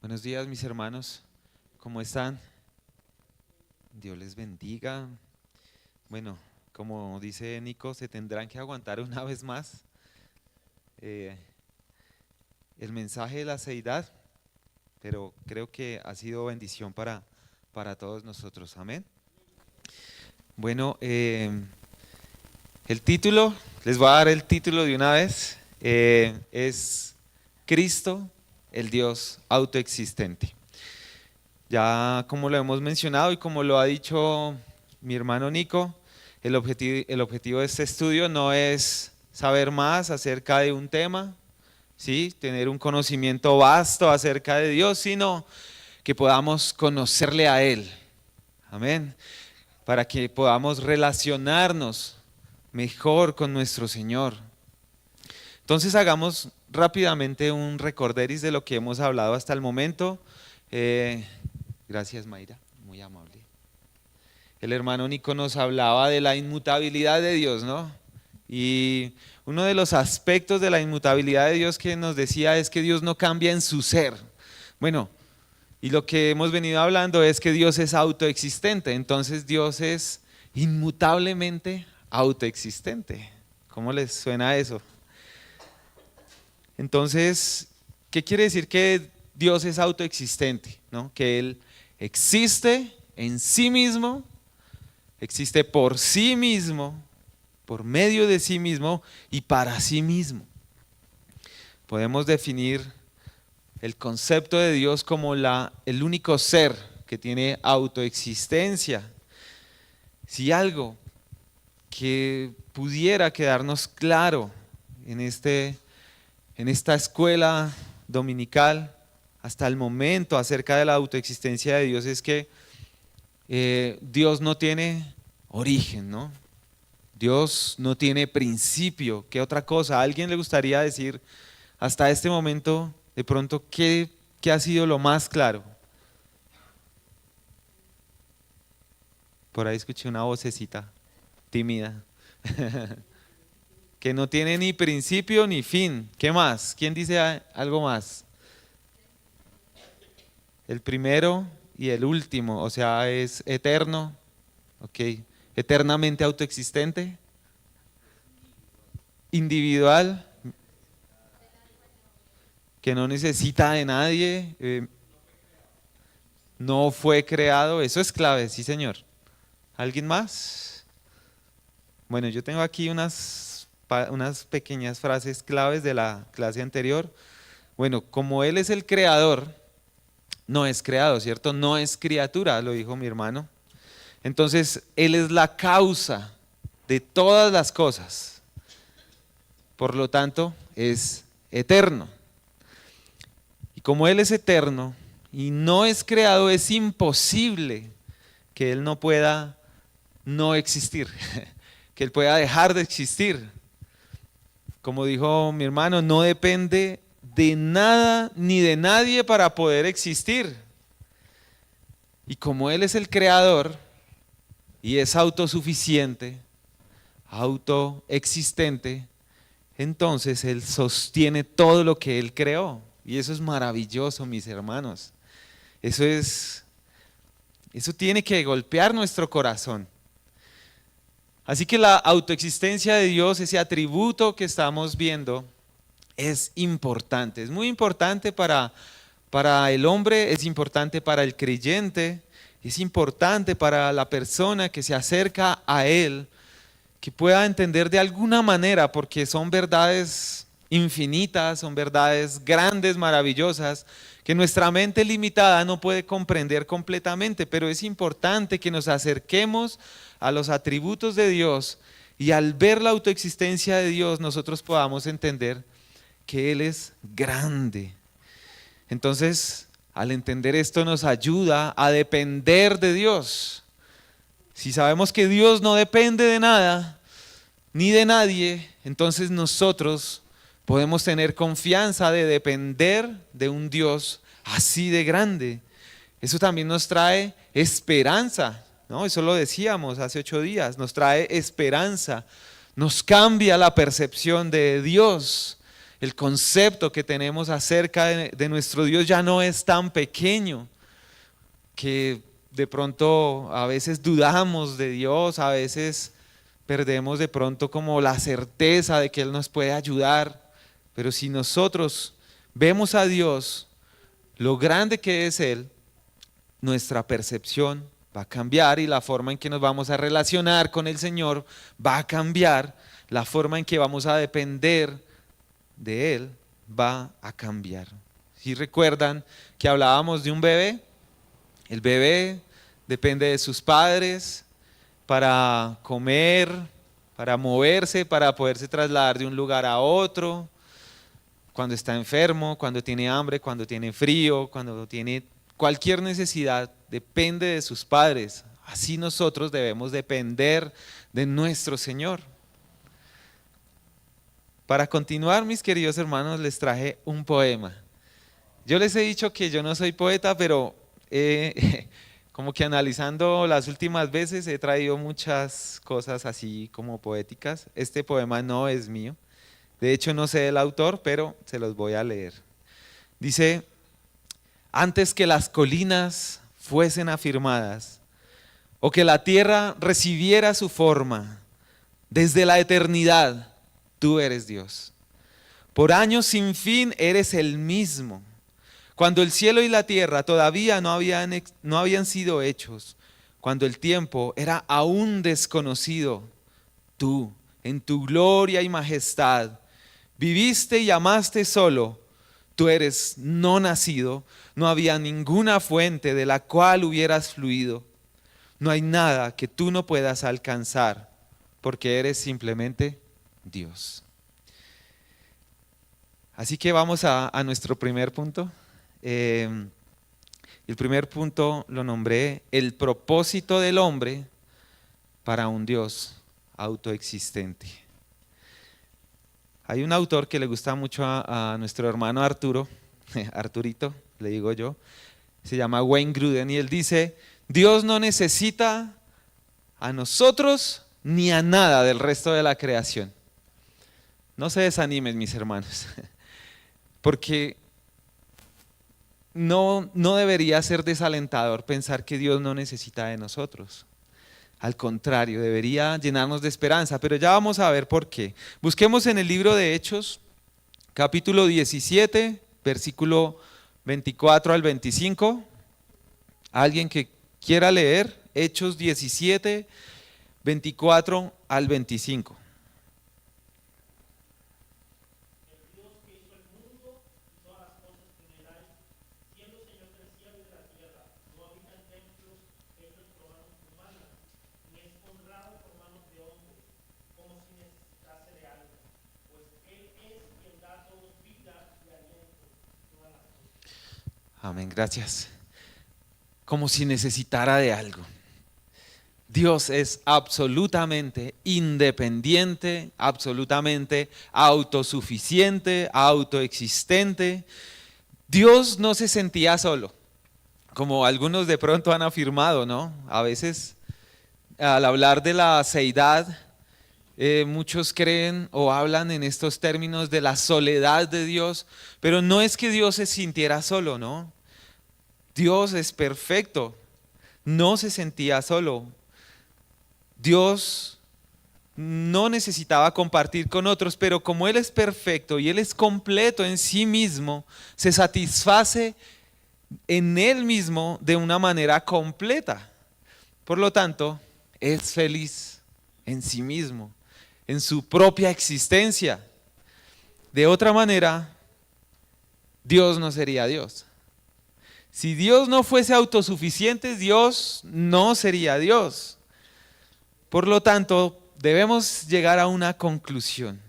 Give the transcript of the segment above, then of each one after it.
Buenos días, mis hermanos. ¿Cómo están? Dios les bendiga. Bueno, como dice Nico, se tendrán que aguantar una vez más eh, el mensaje de la seidad, pero creo que ha sido bendición para todos nosotros. Amén. Bueno, el título, les voy a dar el título de una vez, es Cristo, el Dios autoexistente. Ya como lo hemos mencionado y como lo ha dicho mi hermano Nico, el objetivo de este estudio no es saber más acerca de un tema, ¿sí? Tener un conocimiento vasto acerca de Dios, sino que podamos conocerle a Él. Amén. Para que podamos relacionarnos mejor con nuestro Señor. Entonces hagamos rápidamente un recorderis de lo que hemos hablado hasta el momento. Gracias, Mayra, muy amable. El hermano Nico nos hablaba de la inmutabilidad de Dios, ¿no? Y uno de los aspectos de la inmutabilidad de Dios que nos decía es que Dios no cambia en su ser. Bueno, y lo que hemos venido hablando es que Dios es autoexistente, entonces Dios es inmutablemente autoexistente. ¿Cómo les suena eso? Entonces, ¿qué quiere decir que Dios es autoexistente? ¿No? Que Él existe en sí mismo, existe por sí mismo, por medio de sí mismo y para sí mismo. Podemos definir el concepto de Dios como el único ser que tiene autoexistencia. Si algo que pudiera quedarnos claro en esta escuela dominical hasta el momento acerca de la autoexistencia de Dios es que Dios no tiene origen, ¿no? Dios no tiene principio. ¿Qué otra cosa? ¿A alguien le gustaría decir hasta este momento de pronto qué ha sido lo más claro? Por ahí escuché una vocecita tímida. Que no tiene ni principio ni fin. ¿Qué más? ¿Quién dice algo más? El primero y el último, o sea, es eterno, ok, eternamente autoexistente, individual, que no necesita de nadie, no fue creado, eso es clave, sí señor. ¿Alguien más? Bueno, yo tengo aquí unas pequeñas frases claves de la clase anterior. Bueno, como Él es el creador, no es creado, ¿cierto? No es criatura, lo dijo mi hermano. Entonces, Él es la causa de todas las cosas. Por lo tanto, es eterno. Y como Él es eterno y no es creado, es imposible que Él no pueda no existir, que Él pueda dejar de existir. Como dijo mi hermano, no depende de nada ni de nadie para poder existir. Y como Él es el creador y es autosuficiente, autoexistente, entonces Él sostiene todo lo que Él creó. Y eso es maravilloso, mis hermanos. Eso tiene que golpear nuestro corazón. Así que la autoexistencia de Dios, ese atributo que estamos viendo, es importante. Es muy importante para el hombre, es importante para el creyente, es importante para la persona que se acerca a Él, que pueda entender de alguna manera, porque son verdades infinitas, son verdades grandes, maravillosas, que nuestra mente limitada no puede comprender completamente, pero es importante que nos acerquemos a los atributos de Dios y al ver la autoexistencia de Dios nosotros podamos entender que Él es grande. Entonces, al entender esto nos ayuda a depender de Dios. Si sabemos que Dios no depende de nada ni de nadie, entonces nosotros podemos tener confianza de depender de un Dios así de grande. Eso también nos trae esperanza, ¿no? Eso lo decíamos hace 8 días, nos trae esperanza, nos cambia la percepción de Dios. El concepto que tenemos acerca de nuestro Dios ya no es tan pequeño, que de pronto a veces dudamos de Dios, a veces perdemos de pronto como la certeza de que Él nos puede ayudar. Pero si nosotros vemos a Dios, lo grande que es Él, nuestra percepción va a cambiar y la forma en que nos vamos a relacionar con el Señor va a cambiar, la forma en que vamos a depender de Él va a cambiar. Si recuerdan que hablábamos de un bebé, el bebé depende de sus padres para comer, para moverse, para poderse trasladar de un lugar a otro, cuando está enfermo, cuando tiene hambre, cuando tiene frío, cuando tiene cualquier necesidad, depende de sus padres. Así nosotros debemos depender de nuestro Señor. Para continuar, mis queridos hermanos, les traje un poema. Yo les he dicho que yo no soy poeta, pero como que analizando las últimas veces he traído muchas cosas así como poéticas. Este poema no es mío. De hecho, no sé el autor, pero se los voy a leer. Dice: antes que las colinas fuesen afirmadas, o que la tierra recibiera su forma, desde la eternidad tú eres Dios. Por años sin fin eres el mismo. Cuando el cielo y la tierra todavía no habían sido hechos, cuando el tiempo era aún desconocido, tú, en tu gloria y majestad, viviste y amaste solo. Tú eres no nacido, no había ninguna fuente de la cual hubieras fluido. No hay nada que tú no puedas alcanzar, porque eres simplemente Dios. Así que vamos a nuestro primer punto. El primer punto lo nombré el propósito del hombre para un Dios autoexistente. Hay un autor que le gusta mucho a nuestro hermano Arturo, Arturito, le digo yo, se llama Wayne Grudem, y él dice: Dios no necesita a nosotros ni a nada del resto de la creación. No se desanimen, mis hermanos, porque no debería ser desalentador pensar que Dios no necesita de nosotros. Al contrario, debería llenarnos de esperanza, pero ya vamos a ver por qué. Busquemos en el libro de Hechos, capítulo 17, versículo 24 al 25. Alguien que quiera leer Hechos 17, 24 al 25. Amén, gracias. Como si necesitara de algo. Dios es absolutamente independiente, absolutamente autosuficiente, autoexistente. Dios no se sentía solo, como algunos de pronto han afirmado, ¿no? A veces al hablar de la seidad, muchos creen o hablan en estos términos de la soledad de Dios, pero no es que Dios se sintiera solo, ¿no? Dios es perfecto, no se sentía solo. Dios no necesitaba compartir con otros, pero como Él es perfecto y Él es completo en sí mismo, se satisface en Él mismo de una manera completa. Por lo tanto, es feliz en sí mismo, en su propia existencia. De otra manera, Dios no sería Dios. Si Dios no fuese autosuficiente, Dios no sería Dios. Por lo tanto, debemos llegar a una conclusión,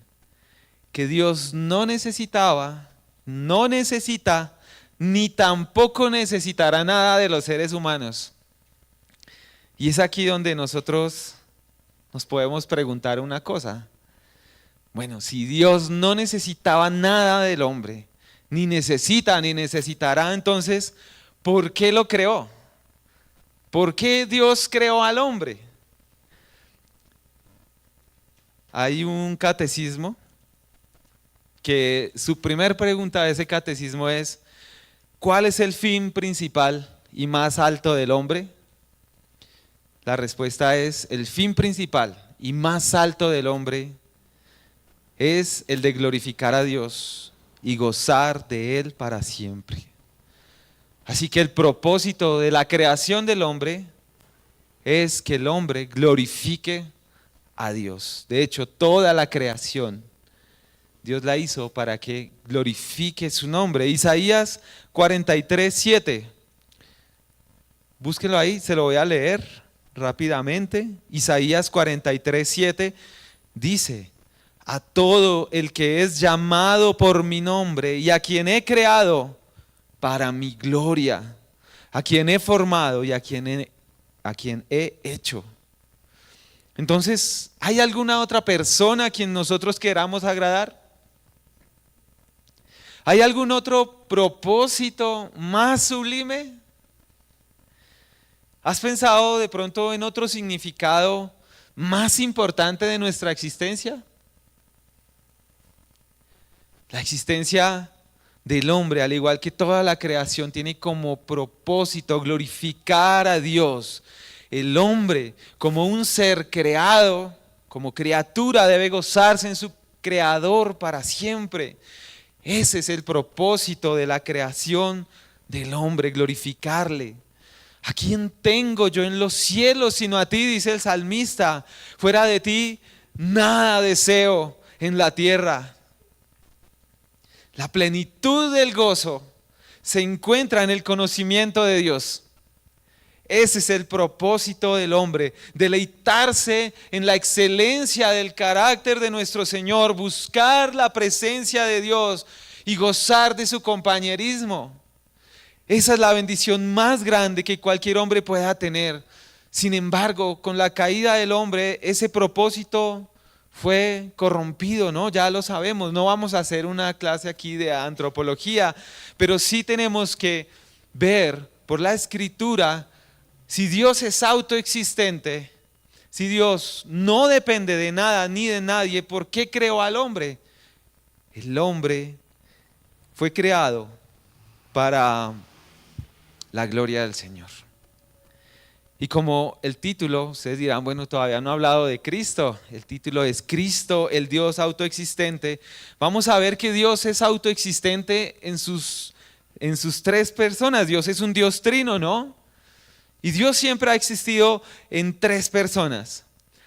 que Dios no necesitaba, no necesita, ni tampoco necesitará nada de los seres humanos. Y es aquí donde nosotros nos podemos preguntar una cosa. Bueno, si Dios no necesitaba nada del hombre, ni necesita, ni necesitará, entonces, ¿por qué lo creó? ¿Por qué Dios creó al hombre? Hay un catecismo que su primer pregunta de ese catecismo es: ¿cuál es el fin principal y más alto del hombre? La respuesta es: el fin principal y más alto del hombre es el de glorificar a Dios y gozar de Él para siempre. Así que el propósito de la creación del hombre es que el hombre glorifique a Dios. De hecho, toda la creación Dios la hizo para que glorifique su nombre. Isaías 43:7. Búsquenlo ahí, se lo voy a leer rápidamente. Isaías 43:7 dice: a todo el que es llamado por mi nombre y a quien he creado para mi gloria, a quien he formado y a quien he hecho. Entonces, ¿hay alguna otra persona a quien nosotros queramos agradar? ¿Hay algún otro propósito más sublime? ¿Has pensado de pronto en otro significado más importante de nuestra existencia? La existencia del hombre, al igual que toda la creación, tiene como propósito glorificar a Dios. El hombre, como un ser creado, como criatura, debe gozarse en su Creador para siempre. Ese es el propósito de la creación del hombre, glorificarle. ¿A quién tengo yo en los cielos sino a ti?, dice el salmista. Fuera de ti, nada deseo en la tierra. La plenitud del gozo se encuentra en el conocimiento de Dios. Ese es el propósito del hombre, deleitarse en la excelencia del carácter de nuestro Señor, buscar la presencia de Dios y gozar de su compañerismo. Esa es la bendición más grande que cualquier hombre pueda tener. Sin embargo, con la caída del hombre, ese propósito fue corrompido, ¿no? Ya lo sabemos. No vamos a hacer una clase aquí de antropología, pero sí tenemos que ver por la Escritura si Dios es autoexistente, si Dios no depende de nada ni de nadie. ¿Por qué creó al hombre? El hombre fue creado para la gloria del Señor. Y como el título, ustedes dirán, bueno, todavía no he hablado de Cristo. El título es Cristo, el Dios autoexistente. Vamos a ver que Dios es autoexistente en sus tres personas. Dios es un Dios trino, ¿no? Y Dios siempre ha existido en tres personas.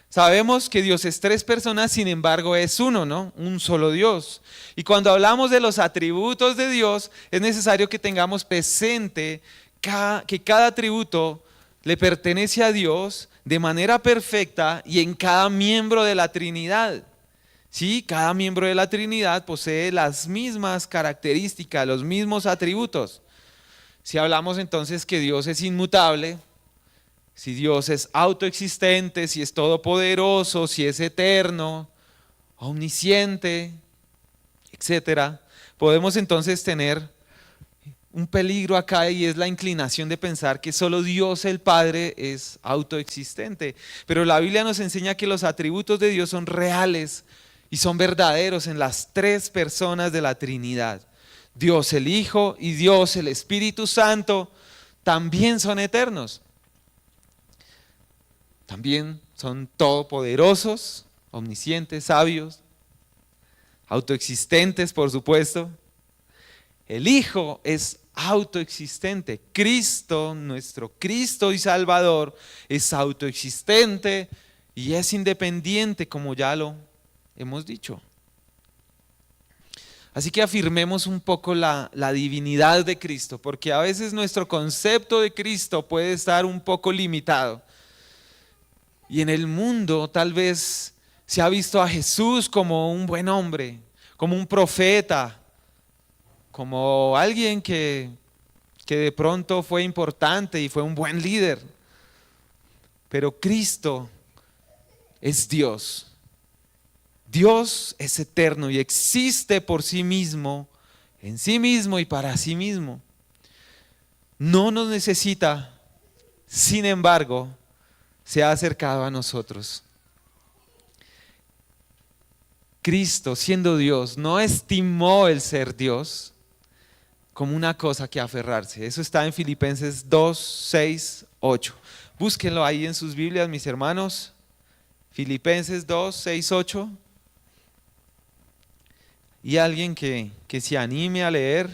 Sabemos que Dios es tres personas, sin embargo es uno, ¿no? Un solo Dios. Y cuando hablamos de los atributos de Dios, es necesario que tengamos presente que cada atributo le pertenece a Dios de manera perfecta y en cada miembro de la Trinidad. Sí, cada miembro de la Trinidad posee las mismas características, los mismos atributos. Si hablamos entonces que Dios es inmutable, si Dios es autoexistente, si es todopoderoso, si es eterno, omnisciente, etcétera, podemos entonces tener un peligro acá, y es la inclinación de pensar que solo Dios el Padre es autoexistente. Pero la Biblia nos enseña que los atributos de Dios son reales y son verdaderos en las tres personas de la Trinidad. Dios el Hijo y Dios el Espíritu Santo también son eternos. También son todopoderosos, omniscientes, sabios, autoexistentes, por supuesto. El Hijo es autoexistente. Cristo, nuestro Cristo y Salvador, es autoexistente y es independiente, como ya lo hemos dicho. Así que afirmemos un poco la divinidad de Cristo, porque a veces nuestro concepto de Cristo puede estar un poco limitado. Y en el mundo tal vez se ha visto a Jesús como un buen hombre, como un profeta, como alguien que de pronto fue importante y fue un buen líder. Pero Cristo es Dios. Dios es eterno y existe por sí mismo, en sí mismo y para sí mismo. No nos necesita, sin embargo, se ha acercado a nosotros. Cristo, siendo Dios, no estimó el ser Dios como una cosa que aferrarse. Eso está en Filipenses 2, 6, 8. Búsquenlo ahí en sus Biblias, mis hermanos. Filipenses 2, 6, 8. Y alguien que se anime a leer.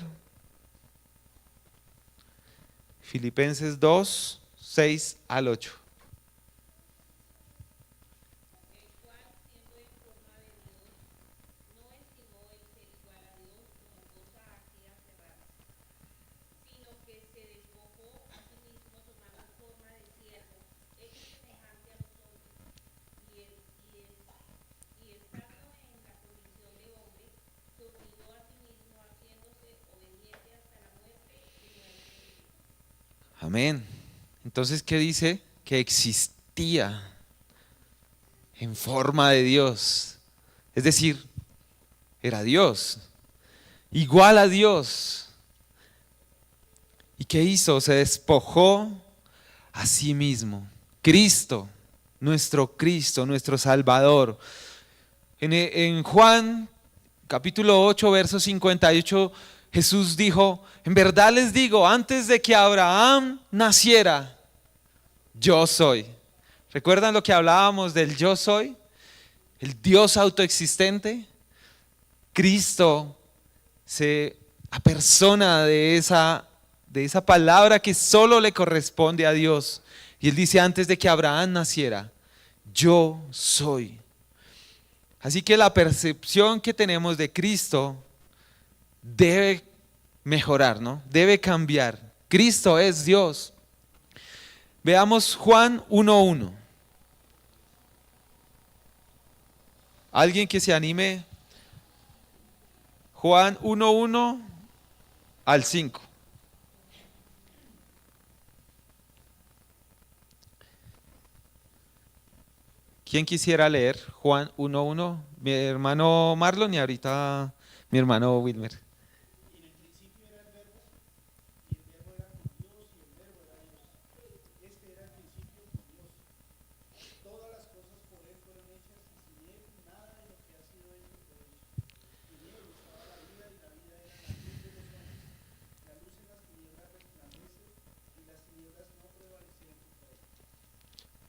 Filipenses 2, 6 al 8. Amén. Entonces, ¿qué dice? Que existía en forma de Dios. Es decir, era Dios, igual a Dios. ¿Y qué hizo? Se despojó a sí mismo. Cristo, nuestro Salvador. En Juan capítulo 8, verso 58, Jesús dijo: en verdad les digo, antes de que Abraham naciera, yo soy. ¿Recuerdan lo que hablábamos del yo soy? El Dios autoexistente. Cristo se apersona de esa palabra que solo le corresponde a Dios. Y Él dice: antes de que Abraham naciera, yo soy. Así que la percepción que tenemos de Cristo debe mejorar, ¿no? Debe cambiar. Cristo es Dios. Veamos Juan 1:1. Alguien que se anime. Juan 1:1 al 5. ¿Quién quisiera leer Juan 1:1? Mi hermano Marlon y ahorita mi hermano Wilmer.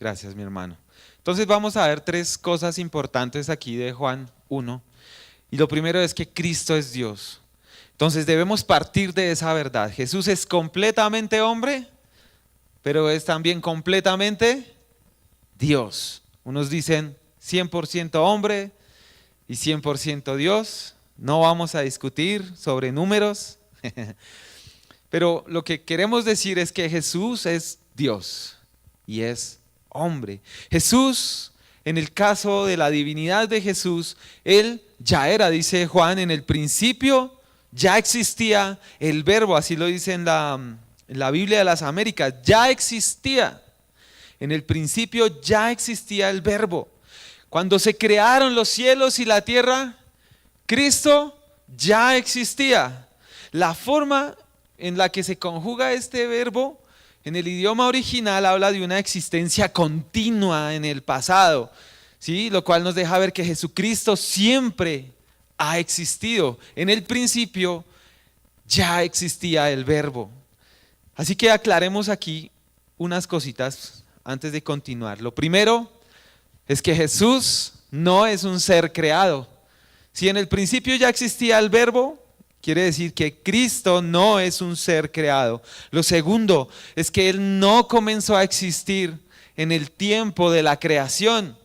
Gracias, mi hermano. Entonces vamos a ver tres cosas importantes aquí de Juan 1. Y lo primero es que Cristo es Dios. Entonces debemos partir de esa verdad. Jesús es completamente hombre, pero es también completamente Dios. Unos dicen 100% hombre y 100% Dios. No vamos a discutir sobre números, pero lo que queremos decir es que Jesús es Dios y es hombre. Jesús, en el caso de la divinidad de Jesús, Él ya era, dice Juan, en el principio ya existía el verbo, así lo dice en la Biblia de las Américas, ya existía. En el principio ya existía el verbo. Cuando se crearon los cielos y la tierra, Cristo ya existía. La forma en la que se conjuga este verbo en el idioma original habla de una existencia continua en el pasado, ¿sí? Lo cual nos deja ver que Jesucristo siempre ha existido. En el principio ya existía el verbo. Así que aclaremos aquí unas cositas antes de continuar. Lo primero es que Jesús no es un ser creado. Si en el principio ya existía el verbo, quiere decir que Cristo no es un ser creado. Lo segundo es que Él no comenzó a existir en el tiempo de la creación.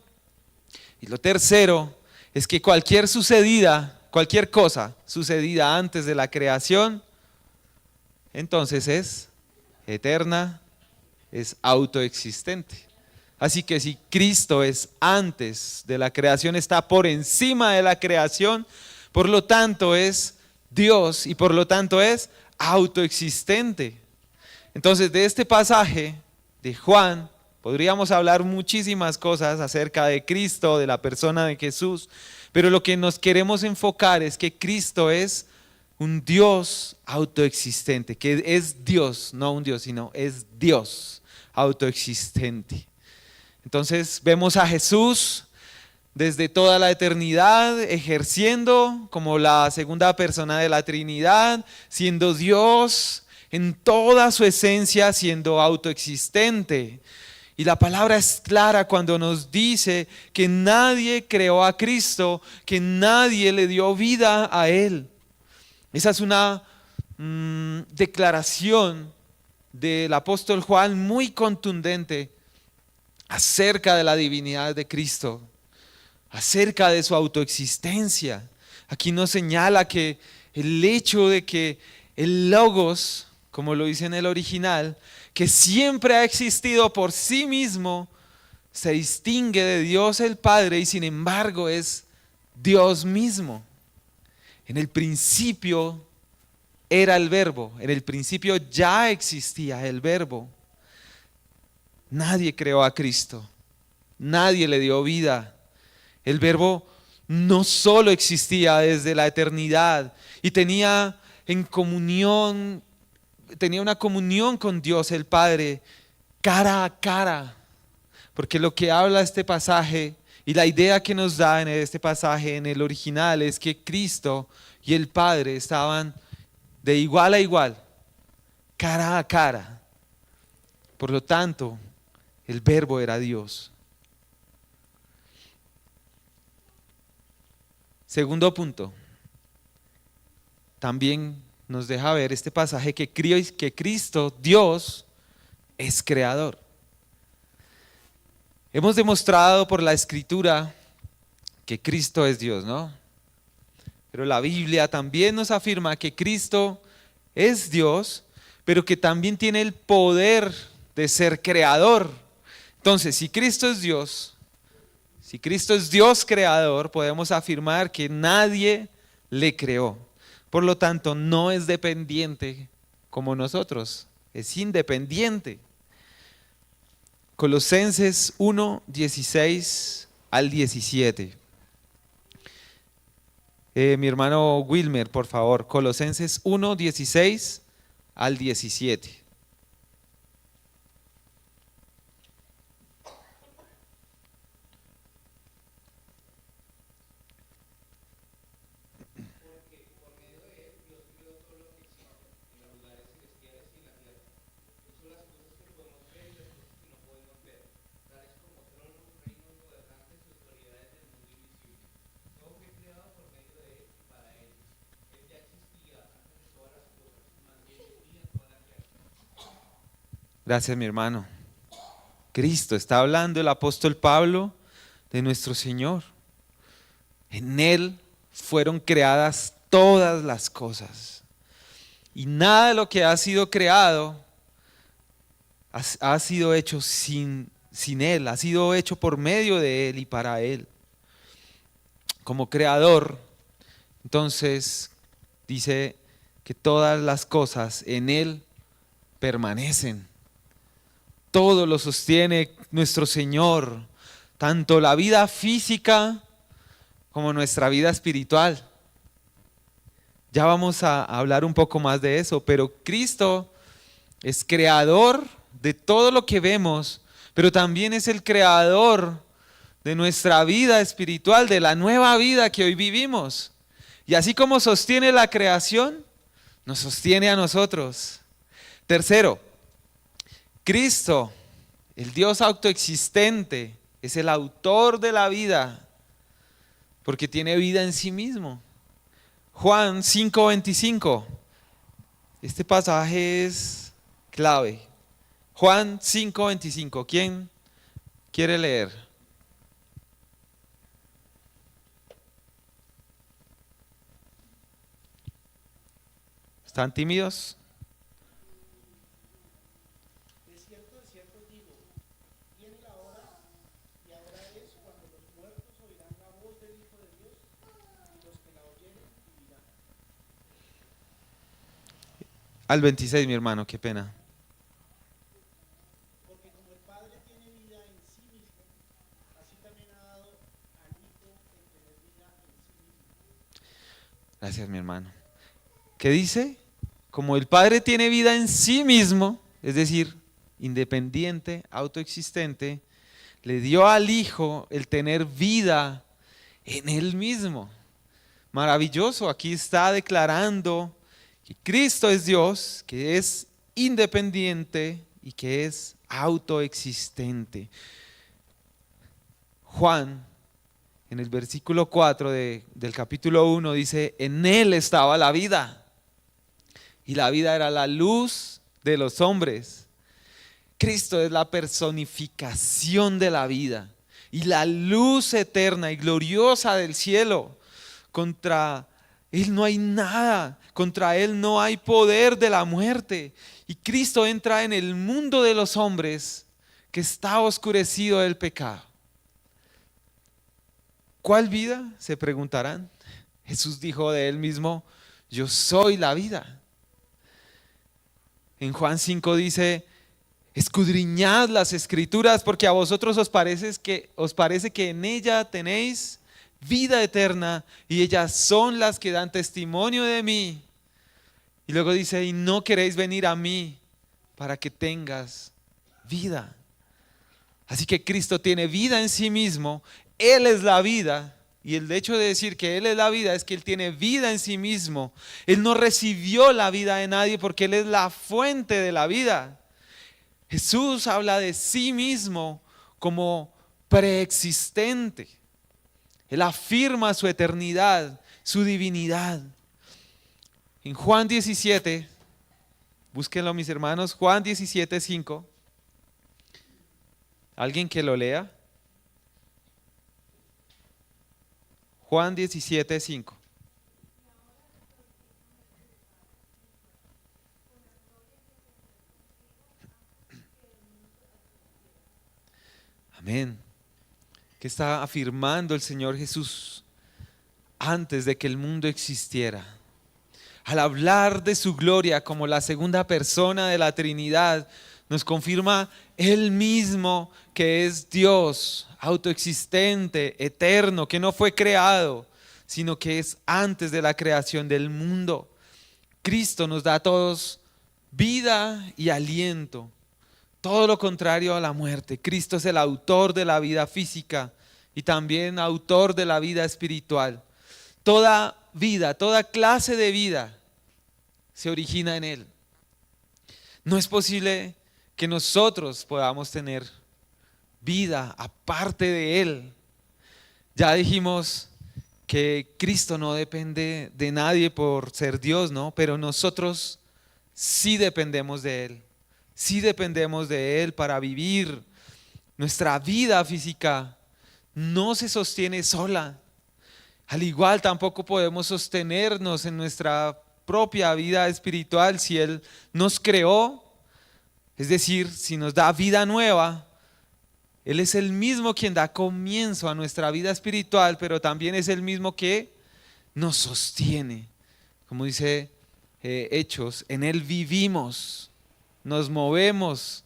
Y lo tercero es que cualquier cosa sucedida antes de la creación, entonces es eterna, es autoexistente. Así que si Cristo es antes de la creación, está por encima de la creación, por lo tanto es Dios y por lo tanto es autoexistente. Entonces de este pasaje de Juan podríamos hablar muchísimas cosas acerca de Cristo, de la persona de Jesús, pero lo que nos queremos enfocar es que Cristo es un Dios autoexistente, que es Dios, no un Dios, sino es Dios autoexistente. Entonces vemos a Jesús desde toda la eternidad, ejerciendo como la segunda persona de la Trinidad, siendo Dios en toda su esencia, siendo autoexistente. Y la palabra es clara cuando nos dice que nadie creó a Cristo, que nadie le dio vida a Él. Esa es una declaración del apóstol Juan muy contundente acerca de la divinidad de Cristo, acerca de su autoexistencia. Aquí nos señala que el hecho de que el Logos, como lo dice en el original, que siempre ha existido por sí mismo, se distingue de Dios el Padre y sin embargo es Dios mismo. En el principio era el Verbo, en el principio ya existía el Verbo. Nadie creó a Cristo, nadie le dio vida. El Verbo no solo existía desde la eternidad y tenía una comunión con Dios el Padre cara a cara, porque lo que habla este pasaje y la idea que nos da en este pasaje en el original es que Cristo y el Padre estaban de igual a igual, cara a cara. Por lo tanto, el Verbo era Dios. Segundo punto, también nos deja ver este pasaje que Cristo, Dios, es creador. Hemos demostrado por la Escritura que Cristo es Dios, ¿no? Pero la Biblia también nos afirma que Cristo es Dios, pero que también tiene el poder de ser creador. Entonces, si Cristo es Dios creador, podemos afirmar que nadie le creó. Por lo tanto, no es dependiente como nosotros, es independiente. Colosenses 1, 16 al 17. Mi hermano Wilmer, por favor, Colosenses 1, 16 al 17. Gracias, mi hermano. Cristo, está hablando el apóstol Pablo de nuestro Señor. En Él fueron creadas todas las cosas. Y nada de lo que ha sido creado ha sido hecho sin Él, ha sido hecho por medio de Él y para Él. Como creador, entonces dice que todas las cosas en Él permanecen. Todo lo sostiene nuestro Señor, tanto la vida física como nuestra vida espiritual. Ya vamos a hablar un poco más de eso, pero Cristo es creador de todo lo que vemos, pero también es el creador de nuestra vida espiritual, de la nueva vida que hoy vivimos. Y así como sostiene la creación, nos sostiene a nosotros. Tercero, Cristo, el Dios autoexistente, es el autor de la vida, porque tiene vida en sí mismo. Juan 5:25, este pasaje es clave. Juan 5:25, ¿quién quiere leer? ¿Están tímidos? De cierto os digo, viene la hora, y ahora es cuando los muertos oirán la voz del Hijo de Dios, y los que la oyeren vivirán. Al 26, mi hermano, qué pena. Porque como el Padre tiene vida en sí mismo, así también ha dado al Hijo el tener vida en sí mismo. Gracias, mi hermano. ¿Qué dice? Como el Padre tiene vida en sí mismo, es decir, independiente, autoexistente, le dio al Hijo el tener vida en Él mismo. Maravilloso, aquí está declarando que Cristo es Dios, que es independiente y que es autoexistente. Juan, en el versículo 4 del capítulo 1 dice, en Él estaba la vida y la vida era la luz de los hombres. Cristo es la personificación de la vida y la luz eterna y gloriosa del cielo. Contra Él no hay nada, contra Él no hay poder de la muerte. Y Cristo entra en el mundo de los hombres que está oscurecido del pecado. ¿Cuál vida? Se preguntarán. Jesús dijo de Él mismo, yo soy la vida. En Juan 5 dice, escudriñad las escrituras porque a vosotros os parece que en ella tenéis vida eterna y ellas son las que dan testimonio de mí. Y luego dice, y no queréis venir a mí para que tengas vida. Así que Cristo tiene vida en sí mismo, Él es la vida. Y el hecho de decir que Él es la vida es que Él tiene vida en sí mismo. Él no recibió la vida de nadie porque Él es la fuente de la vida. Jesús habla de sí mismo como preexistente. Él afirma su eternidad, su divinidad. En Juan 17, búsquenlo mis hermanos, Juan 17, 5. ¿Alguien que lo lea? Juan 17, 5. Amén. ¿Qué está afirmando el Señor Jesús antes de que el mundo existiera? Al hablar de su gloria como la segunda persona de la Trinidad, nos confirma Él mismo que es Dios, autoexistente, eterno, que no fue creado, sino que es antes de la creación del mundo. Cristo nos da a todos vida y aliento, todo lo contrario a la muerte. Cristo es el autor de la vida física y también autor de la vida espiritual. Toda vida, toda clase de vida se origina en Él. No es posible que nosotros podamos tener vida aparte de Él. Ya dijimos que Cristo no depende de nadie por ser Dios, ¿no? Pero nosotros sí dependemos de Él. Sí dependemos de Él para vivir. Nuestra vida física no se sostiene sola. Al igual tampoco podemos sostenernos en nuestra propia vida espiritual si Él nos creó. Es decir, si nos da vida nueva, Él es el mismo quien da comienzo a nuestra vida espiritual, pero también es el mismo que nos sostiene. Como dice Hechos, en Él vivimos, nos movemos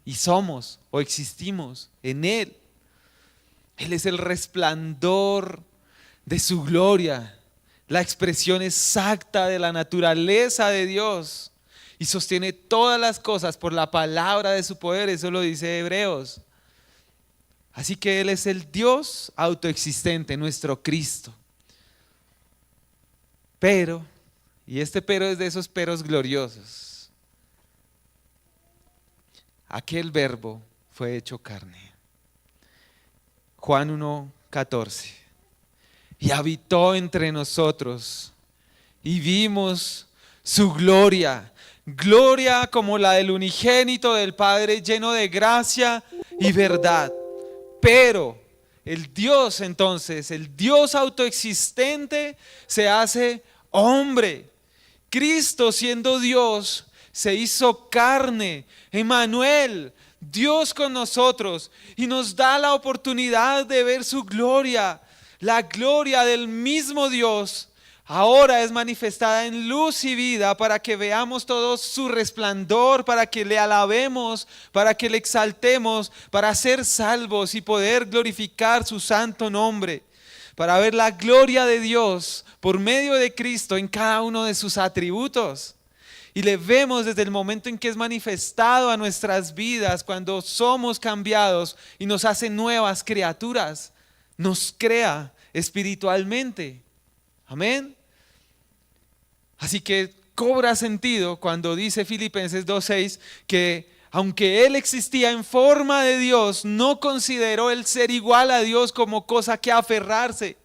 y somos o existimos en Él. Él es el resplandor de su gloria, la expresión exacta de la naturaleza de Dios. Y sostiene todas las cosas por la palabra de su poder, eso lo dice Hebreos. Así que Él es el Dios autoexistente, nuestro Cristo. Pero, y este pero es de esos peros gloriosos, aquel verbo fue hecho carne. Juan 1:14. Y habitó entre nosotros y vimos su gloria. Gloria como la del unigénito del Padre, lleno de gracia y verdad. Pero el Dios entonces, el Dios autoexistente, se hace hombre. Cristo, siendo Dios, se hizo carne. Emmanuel, Dios con nosotros, y nos da la oportunidad de ver su gloria. La gloria del mismo Dios ahora es manifestada en luz y vida para que veamos todos su resplandor, para que le alabemos, para que le exaltemos, para ser salvos y poder glorificar su santo nombre, para ver la gloria de Dios por medio de Cristo en cada uno de sus atributos. Y le vemos desde el momento en que es manifestado a nuestras vidas, cuando somos cambiados y nos hace nuevas criaturas. Nos crea espiritualmente. Amén. Así que cobra sentido cuando dice Filipenses 2:6 que aunque él existía en forma de Dios, no consideró el ser igual a Dios como cosa que aferrarse.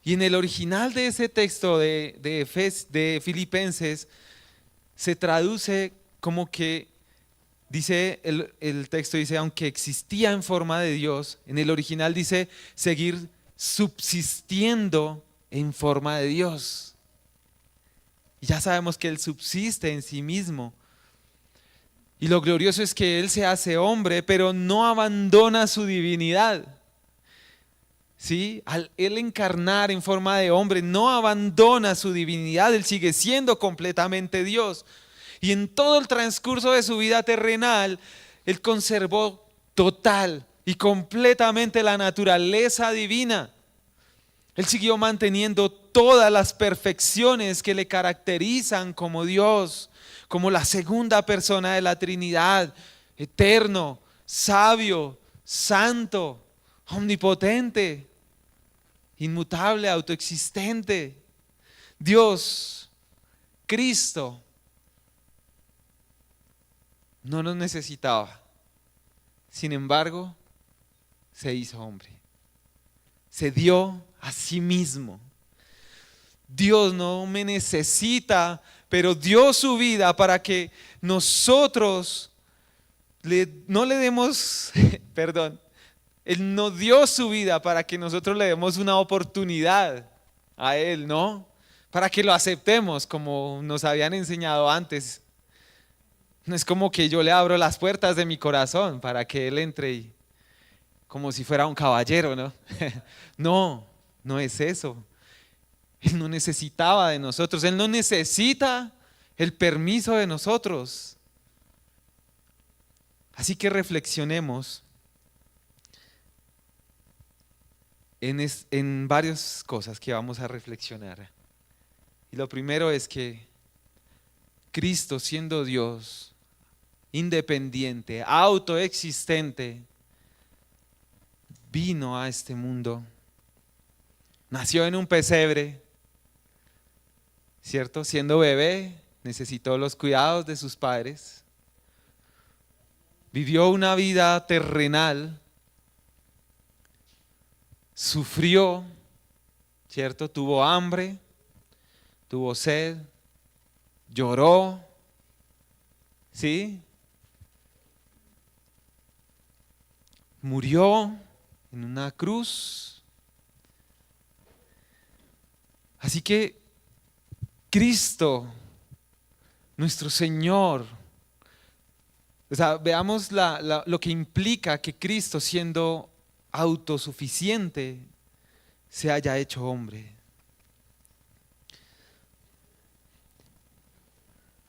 Y en el original de ese texto de Filipenses se traduce como que dice, el texto dice, aunque existía en forma de Dios, en el original dice seguir subsistiendo en forma de Dios. Y ya sabemos que Él subsiste en sí mismo. Y lo glorioso es que Él se hace hombre, pero no abandona su divinidad. ¿Sí? Al Él encarnar en forma de hombre, no abandona su divinidad, Él sigue siendo completamente Dios. Y en todo el transcurso de su vida terrenal, Él conservó total y completamente la naturaleza divina. Él siguió manteniendo todas las perfecciones que le caracterizan como Dios, como la segunda persona de la Trinidad, eterno, sabio, santo, omnipotente, inmutable, autoexistente. Dios, Cristo, no nos necesitaba. Sin embargo, se hizo hombre. Se dio a sí mismo. Dios no me necesita, pero dio su vida para que nosotros no le demos, perdón, Él no dio su vida para que nosotros le demos una oportunidad a Él, ¿no? Para que lo aceptemos como nos habían enseñado antes. No es como que yo le abro las puertas de mi corazón para que Él entre y, como si fuera un caballero, ¿no? No, no es eso. Él no necesitaba de nosotros, Él no necesita el permiso de nosotros. Así que reflexionemos en varias cosas que vamos a reflexionar. Y lo primero es que Cristo, siendo Dios, independiente, autoexistente, vino a este mundo, nació en un pesebre, ¿cierto? Siendo bebé, necesitó los cuidados de sus padres, vivió una vida terrenal, sufrió, ¿cierto? Tuvo hambre, tuvo sed, lloró, ¿sí? Murió en una cruz. Así que Cristo, nuestro Señor, o sea, veamos lo que implica que Cristo, siendo autosuficiente, se haya hecho hombre.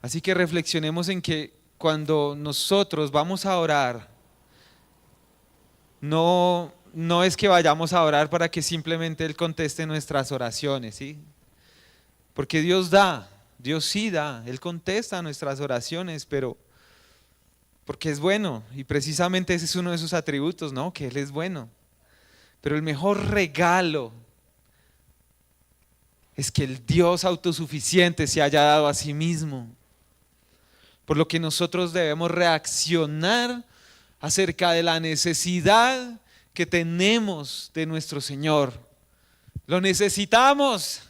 Así que reflexionemos en que cuando nosotros vamos a orar, no es que vayamos a orar para que simplemente Él conteste nuestras oraciones, ¿sí? Porque Dios da, Dios sí da, Él contesta nuestras oraciones, pero porque es bueno, y precisamente ese es uno de sus atributos, ¿no? Que Él es bueno. Pero el mejor regalo es que el Dios autosuficiente se haya dado a sí mismo. Por lo que nosotros debemos reaccionar acerca de la necesidad que tenemos de nuestro Señor. Lo necesitamos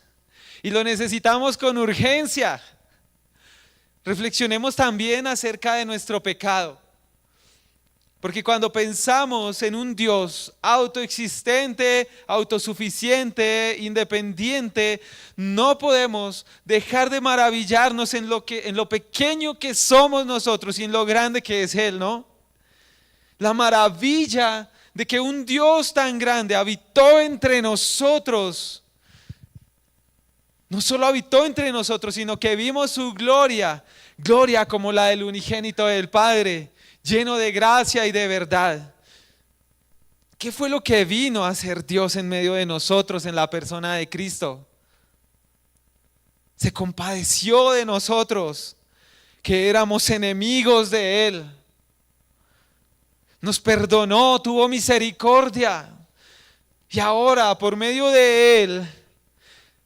y lo necesitamos con urgencia. Reflexionemos también acerca de nuestro pecado. Porque cuando pensamos en un Dios autoexistente, autosuficiente, independiente, no podemos dejar de maravillarnos en lo pequeño que somos nosotros y en lo grande que es Él, ¿no? La maravilla de que un Dios tan grande habitó entre nosotros. No solo habitó entre nosotros, sino que vimos su gloria, gloria como la del unigénito del Padre, lleno de gracia y de verdad. ¿Qué fue lo que vino a hacer Dios en medio de nosotros en la persona de Cristo? Se compadeció de nosotros, que éramos enemigos de Él. nos perdonó, tuvo misericordia. Y ahora, por medio de Él,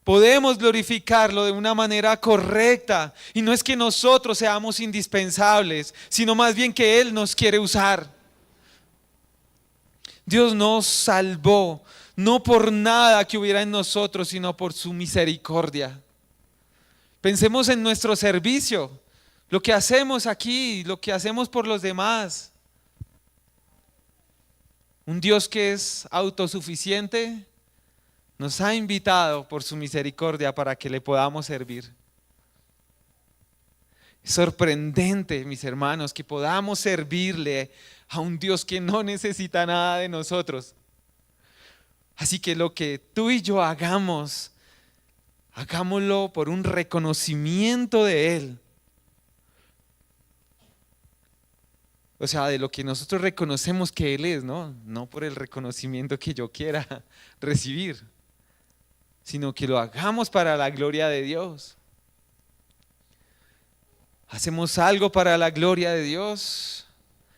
podemos glorificarlo de una manera correcta. Y no es que nosotros seamos indispensables, sino más bien que Él nos quiere usar. Dios nos salvó, no por nada que hubiera en nosotros, sino por su misericordia. Pensemos en nuestro servicio, lo que hacemos aquí, lo que hacemos por los demás. Un Dios que es autosuficiente nos ha invitado por su misericordia para que le podamos servir. Es sorprendente, mis hermanos, que podamos servirle a un Dios que no necesita nada de nosotros. Así que lo que tú y yo hagamos, hagámoslo por un reconocimiento de Él. O sea, de lo que nosotros reconocemos que Él es, ¿no? No por el reconocimiento que yo quiera recibir, sino que lo hagamos para la gloria de Dios. Hacemos algo para la gloria de Dios,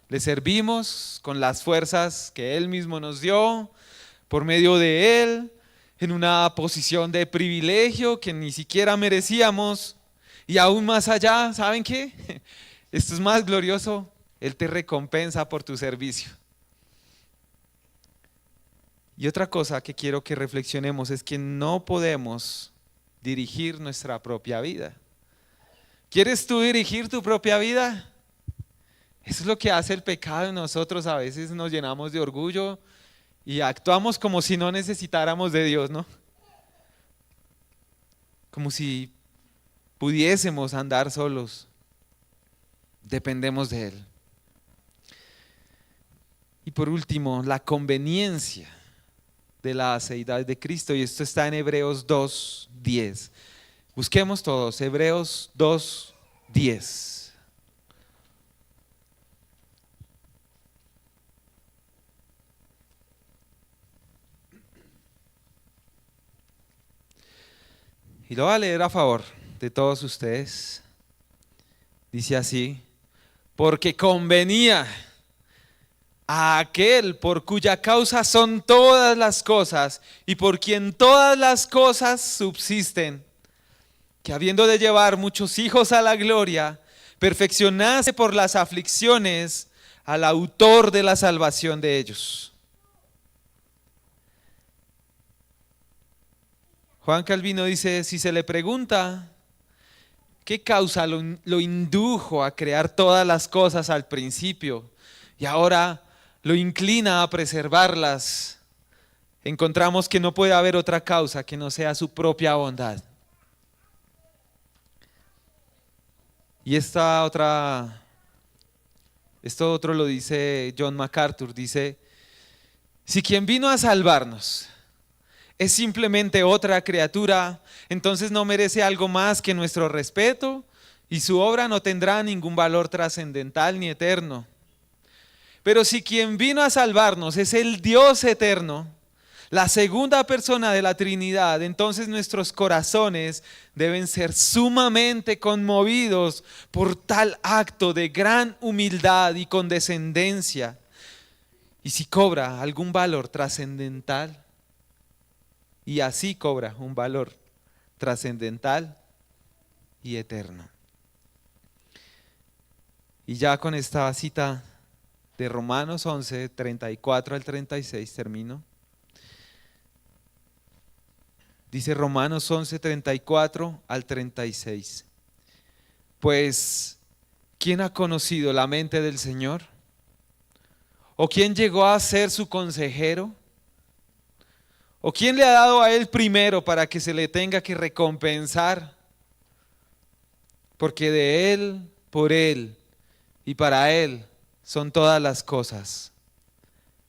le servimos con las fuerzas que Él mismo nos dio, por medio de Él, en una posición de privilegio que ni siquiera merecíamos, y aún más allá, ¿saben qué? Esto es más glorioso, Él te recompensa por tu servicio. Y otra cosa que quiero que reflexionemos es que no podemos dirigir nuestra propia vida. ¿Quieres tú dirigir tu propia vida? Eso es lo que hace el pecado en nosotros. A veces nos llenamos de orgullo y actuamos como si no necesitáramos de Dios, ¿no? Como si pudiésemos andar solos. Dependemos de Él. Y por último, la conveniencia de la aceidad de Cristo. Y esto está en Hebreos 2:10. Busquemos todos, Hebreos 2:10. Y lo voy a leer a favor de todos ustedes. Dice así: porque convenía a aquel por cuya causa son todas las cosas y por quien todas las cosas subsisten, que habiendo de llevar muchos hijos a la gloria, perfeccionase por las aflicciones al autor de la salvación de ellos. Juan Calvino dice, si se le pregunta qué causa lo indujo a crear todas las cosas al principio y ahora lo inclina a preservarlas, encontramos que no puede haber otra causa que no sea su propia bondad. Y esto otro lo dice John MacArthur, dice, si quien vino a salvarnos es simplemente otra criatura, entonces no merece algo más que nuestro respeto y su obra no tendrá ningún valor trascendental ni eterno. Pero si quien vino a salvarnos es el Dios eterno, la segunda persona de la Trinidad, entonces nuestros corazones deben ser sumamente conmovidos por tal acto de gran humildad y condescendencia. Y si cobra algún valor trascendental, y así cobra un valor trascendental y eterno. Y ya con esta cita de Romanos 11, 34 al 36 termino. Dice Romanos 11, 34 al 36. Pues, ¿quién ha conocido la mente del Señor? ¿O quién llegó a ser su consejero? ¿O quién le ha dado a él primero para que se le tenga que recompensar? Porque de él, por él y para él son todas las cosas.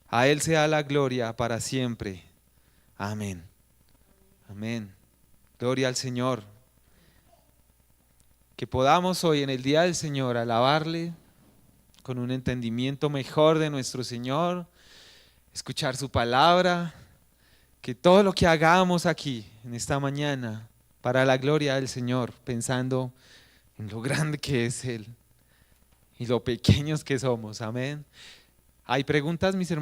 A él sea la gloria para siempre. Amén. Amén. Gloria al Señor. Que podamos hoy en el día del Señor alabarle con un entendimiento mejor de nuestro Señor, escuchar su palabra, que todo lo que hagamos aquí en esta mañana para la gloria del Señor, pensando en lo grande que es Él y lo pequeños que somos. Amén. ¿Hay preguntas, mis hermanos?